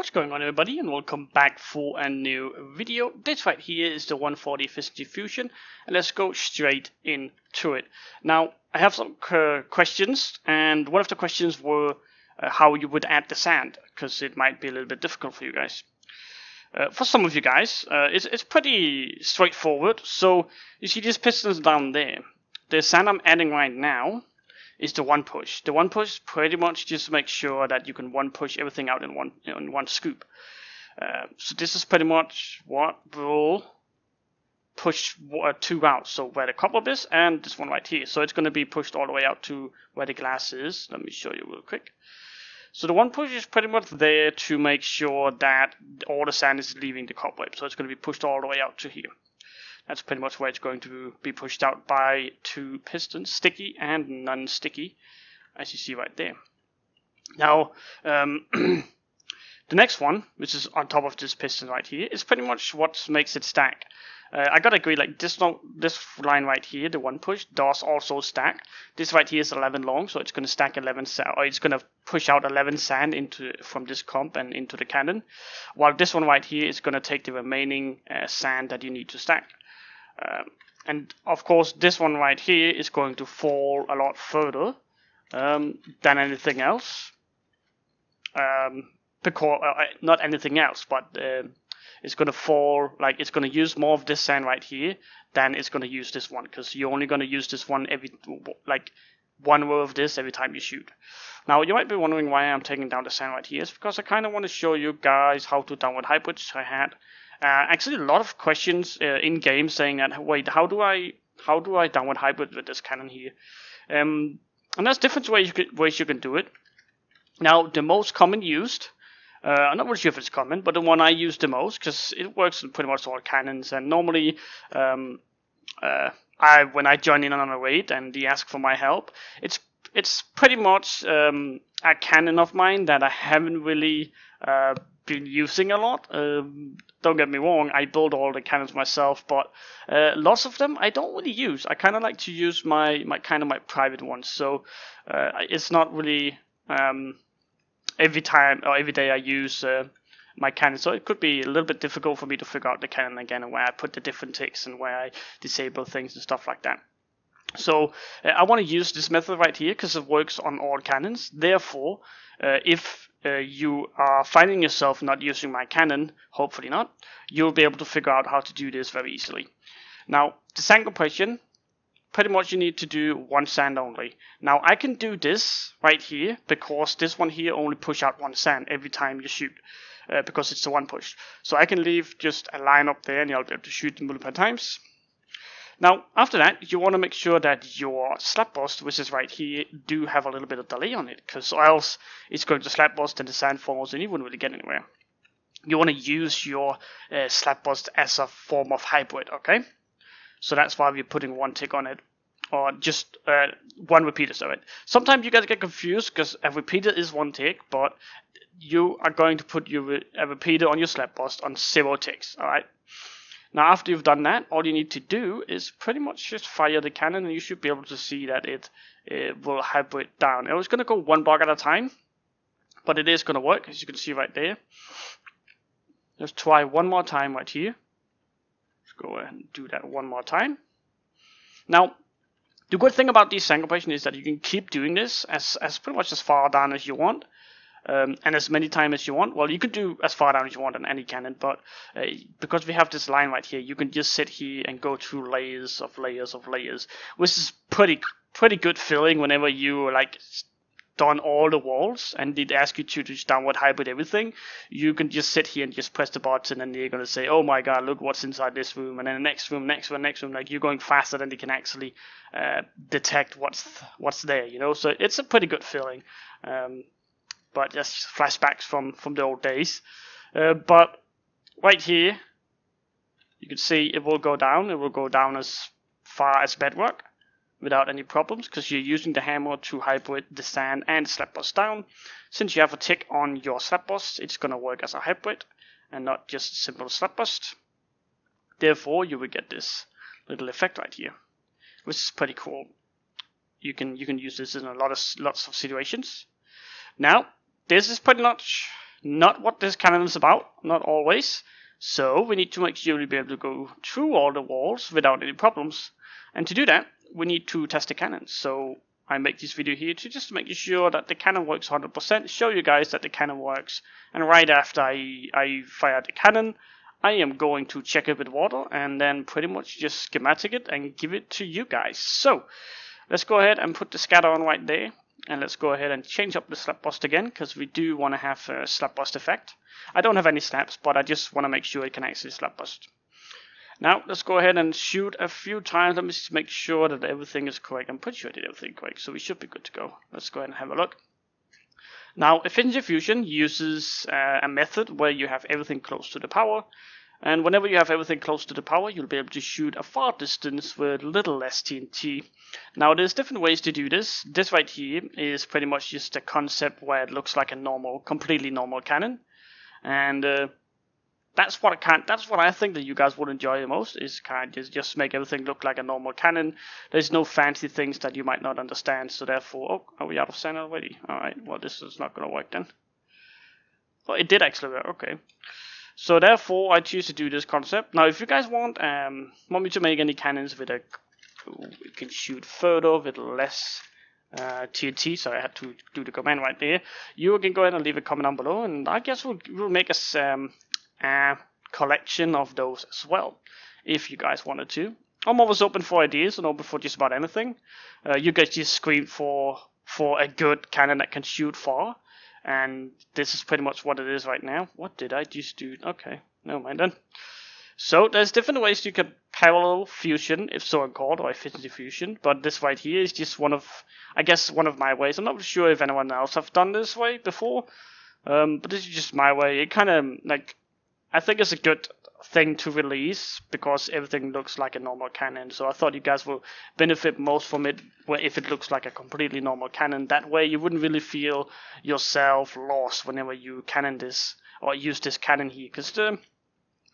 What's going on, everybody, and welcome back for a new video. This right here is the 140 efficiency fusion, and let's go straight into it. Now, I have some questions, and one of the questions were how you would add the sand, because it might be a little bit difficult for you guys. For some of you guys, it's pretty straightforward. So you see these pistons down there. The sand I'm adding right now is the one push. The one push pretty much just makes sure that you can one push everything out in one scoop. So this is pretty much what will push two out. So where the cobweb is and this one right here. So it's going to be pushed all the way out to where the glass is. Let me show you real quick. So the one push is pretty much there to make sure that all the sand is leaving the cobweb. So it's going to be pushed all the way out to here. That's pretty much where it's going to be pushed out by two pistons, sticky and non-sticky, as you see right there. Now, the next one, which is on top of this piston right here, is pretty much what makes it stack. I gotta agree, like this line right here, the one push, does also stack. This right here is 11 long, so it's gonna stack 11 sand, or it's gonna push out 11 sand from this comp and into the cannon, while this one right here is gonna take the remaining sand that you need to stack. And of course, this one right here is going to fall a lot further than anything else. Because not anything else, but it's going to fall, like it's going to use more of this sand right here than it's going to use this one, because you're only going to use this one like one row of this every time you shoot. Now you might be wondering why I'm taking down the sand right here. It's because I kind of want to show you guys how to downward hybrid. I had actually a lot of questions in game saying that, wait, how do I downward hybrid with this cannon here? And there's different ways you can do it. Now the most common used, I'm not really sure if it's common, but the one I use the most, because it works in pretty much all cannons, and normally when I join in on a raid and they ask for my help, it's pretty much a cannon of mine that I haven't really been using a lot. Don't get me wrong, I build all the cannons myself, but lots of them I don't really use. I kind of like to use my private ones, so it's not really every time or every day I use my cannon, so it could be a little bit difficult for me to figure out the cannon again and where I put the different ticks and where I disable things and stuff like that. So I want to use this method right here because it works on all cannons. Therefore, if you are finding yourself not using my cannon, hopefully not, you'll be able to figure out how to do this very easily. Now, the sand compression, pretty much you need to do one sand only. Now, I can do this right here because this one here only push out one sand every time you shoot, because it's the one push. So I can leave just a line up there and you'll be able to shoot multiple times. Now, after that, you want to make sure that your slap bust, which is right here, do have a little bit of delay on it, because else it's going to slap bust and the sand falls and you wouldn't really get anywhere. You want to use your slap bust as a form of hybrid, okay? So that's why we're putting one tick on it, or just one repeater, sorry. Sometimes you guys get confused, because a repeater is one tick, but you are going to put a repeater on your slap bust on 0 ticks, alright? Now, after you've done that, all you need to do is pretty much just fire the cannon, and you should be able to see that it will hybrid down. It was going to go one block at a time, but it is going to work, as you can see right there. Let's try one more time right here. Let's go ahead and do that one more time. Now, the good thing about these sand compression is that you can keep doing this as pretty much as far down as you want. And as many times as you want. Well, you can do as far down as you want on any cannon, but because we have this line right here, you can just sit here and go through layers of layers of layers, which is pretty good feeling whenever you like done all the walls and they'd ask you to just downward hybrid everything. You can just sit here and just press the button, and they're gonna say, "Oh my God, look what's inside this room," and then the next room, next one, next room. Like, you're going faster than they can actually detect what's there, you know. So it's a pretty good feeling. But just flashbacks from the old days. But right here, you can see it will go down. It will go down as far as bedrock without any problems, because you're using the hammer to hybrid the sand and slap bust down. Since you have a tick on your slap bust, it's going to work as a hybrid and not just a simple slap bust. Therefore, you will get this little effect right here, which is pretty cool. You can use this in lots of situations. Now, this is pretty much not what this cannon is about, not always. So we need to make sure we'll be able to go through all the walls without any problems. And to do that, we need to test the cannon. So I make this video here to just make sure that the cannon works 100%, show you guys that the cannon works. And right after I fire the cannon, I am going to check it with water and then pretty much just schematic it and give it to you guys. So let's go ahead and put the scatter on right there. And let's go ahead and change up the slap bust again, because we do want to have a slap bust effect. I don't have any snaps, but I just want to make sure it can actually slap bust. Now let's go ahead and shoot a few times. Let me just make sure that everything is correct. I'm pretty sure I did everything correct, so we should be good to go. Let's go ahead and have a look. Now Efficiency Fusion uses a method where you have everything close to the power. And whenever you have everything close to the power, you'll be able to shoot a far distance with little less TNT. Now there's different ways to do this. This right here is pretty much just a concept where it looks like a normal, completely normal cannon. And that's what I think that you guys would enjoy the most, is kind of just make everything look like a normal cannon. There's no fancy things that you might not understand, so therefore, oh, are we out of sand already? Alright, well this is not going to work then. Well, it did actually work, okay. So therefore, I choose to do this concept. Now, if you guys want me to make any cannons with a, we can shoot further with less TNT. So I had to do the command right there. You can go ahead and leave a comment down below, and I guess we'll make a collection of those as well, if you guys wanted to. I'm always open for ideas and open for just about anything. You guys just scream for a good cannon that can shoot far. And this is pretty much what it is right now. What did I just do? Okay, never mind then. So there's different ways you can parallel fusion, if so called, or efficiency fusion. But this right here is just one of, I guess, one of my ways. I'm not sure if anyone else have done this way before. But this is just my way. It kind of, like, I think it's a good thing to release because everything looks like a normal cannon. So I thought you guys will benefit most from it if it looks like a completely normal cannon. That way you wouldn't really feel yourself lost whenever you cannon this or use this cannon here, because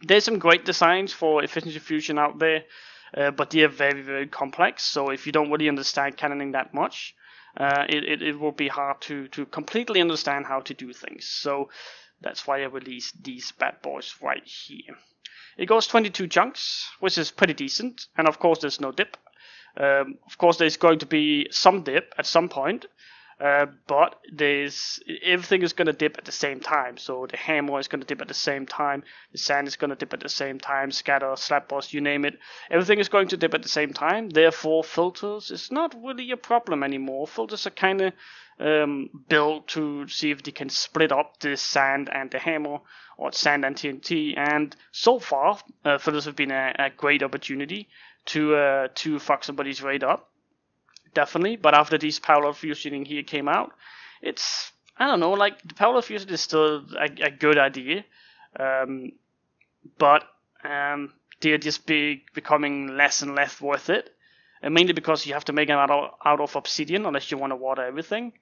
there's some great designs for efficiency fusion out there, but they are very, very complex. So if you don't really understand cannoning that much, it will be hard to completely understand how to do things. So that's why I released these bad boys right here. It goes 22 chunks, which is pretty decent, and of course there's no dip. Of course there's going to be some dip at some point, but everything is going to dip at the same time. So the hammer is going to dip at the same time, the sand is going to dip at the same time, scatter, slap bust, you name it. Everything is going to dip at the same time. Therefore, filters is not really a problem anymore. Filters are kind of built to see if they can split up the sand and the hammer, or sand and TNT. And so far, filters have been a great opportunity to fuck somebody's raid up. Definitely, but after these parallel fusioning here came out, it's, I don't know, like, the parallel fusion is still a good idea, but they're just becoming less and less worth it, and mainly because you have to make them out of obsidian unless you want to water everything,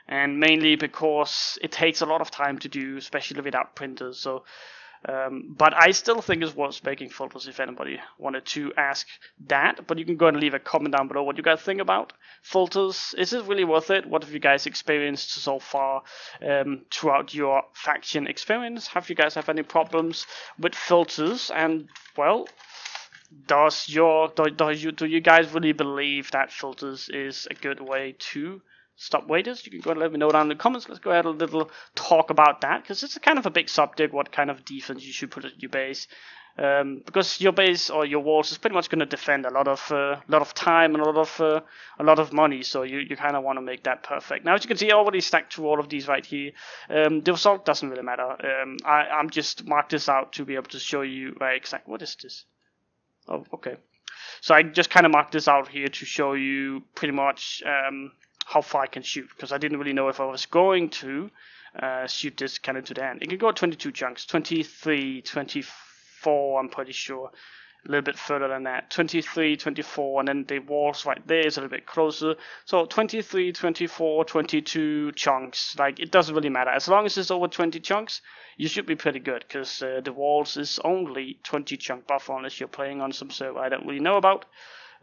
and mainly because it takes a lot of time to do, especially without printers. So but I still think it's worth making filters if anybody wanted to ask that. But you can go and leave a comment down below what you guys think about filters. Is it really worth it? What have you guys experienced so far throughout your faction experience? Have you guys have any problems with filters? And well, do you guys really believe that filters is a good way to stop waiters? You can go and let me know down in the comments. Let's go ahead and a little talk about that, because it's a kind of a big subject, what kind of defense you should put at your base. Because your base or your walls is pretty much going to defend a lot of time and a lot of money, so you kind of want to make that perfect. Now, as you can see, I already stacked through all of these right here. The result doesn't really matter. I'm just marked this out to be able to show you exactly what is this. Oh, okay. So I just kind of marked this out here to show you pretty much how far I can shoot, because I didn't really know if I was going to shoot this cannon to the end. It can go 22 chunks, 23, 24, I'm pretty sure. A little bit further than that, 23, 24, and then the walls right there is a little bit closer. So 23, 24, 22 chunks, like, it doesn't really matter. As long as it's over 20 chunks, you should be pretty good, because the walls is only 20 chunk buffer unless you're playing on some server I don't really know about.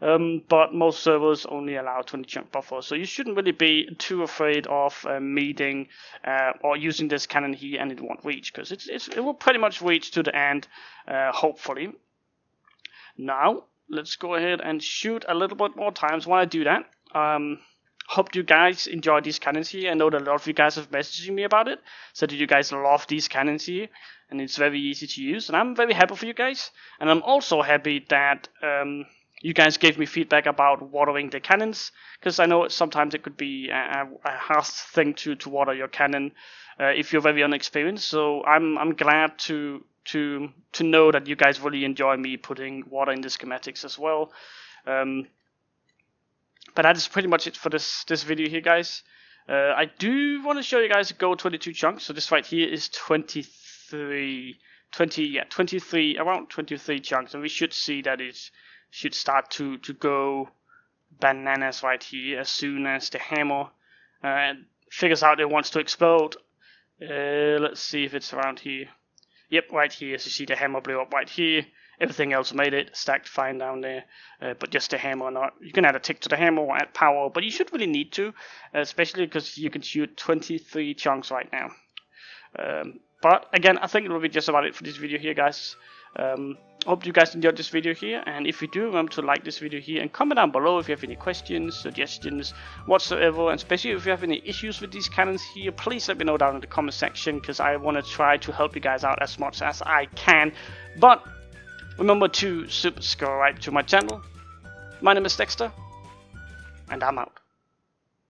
but most servers only allow 20 chunk buffer, so you shouldn't really be too afraid of meeting or using this cannon here and it won't reach, because it will pretty much reach to the end, hopefully. Now let's go ahead and shoot a little bit more times. While I do that, hope you guys enjoy these cannons here. I know that a lot of you guys have messaged me about it, so that you guys love these cannons here, and it's very easy to use, and I'm very happy for you guys. And I'm also happy that you guys gave me feedback about watering the cannons, because I know sometimes it could be a hard thing to water your cannon if you're very inexperienced. So I'm glad to know that you guys really enjoy me putting water in the schematics as well. But that is pretty much it for this video here, guys. I do want to show you guys Go 22 chunks. So this right here is 23 chunks, and we should see that it should start to go bananas right here as soon as the hammer figures out it wants to explode. Let's see if it's around here. Yep, right here. As you see, the hammer blew up right here. Everything else made it, stacked fine down there, but just the hammer not. You can add a tick to the hammer or add power, but you should really need to, especially because you can shoot 23 chunks right now. But again, I think it will be just about it for this video here, guys. Hope you guys enjoyed this video here, and if you do, remember to like this video here and comment down below if you have any questions, suggestions, whatsoever, and especially if you have any issues with these cannons here, please let me know down in the comment section, because I want to try to help you guys out as much as I can. But remember to subscribe to my channel. My name is Dexter, and I'm out.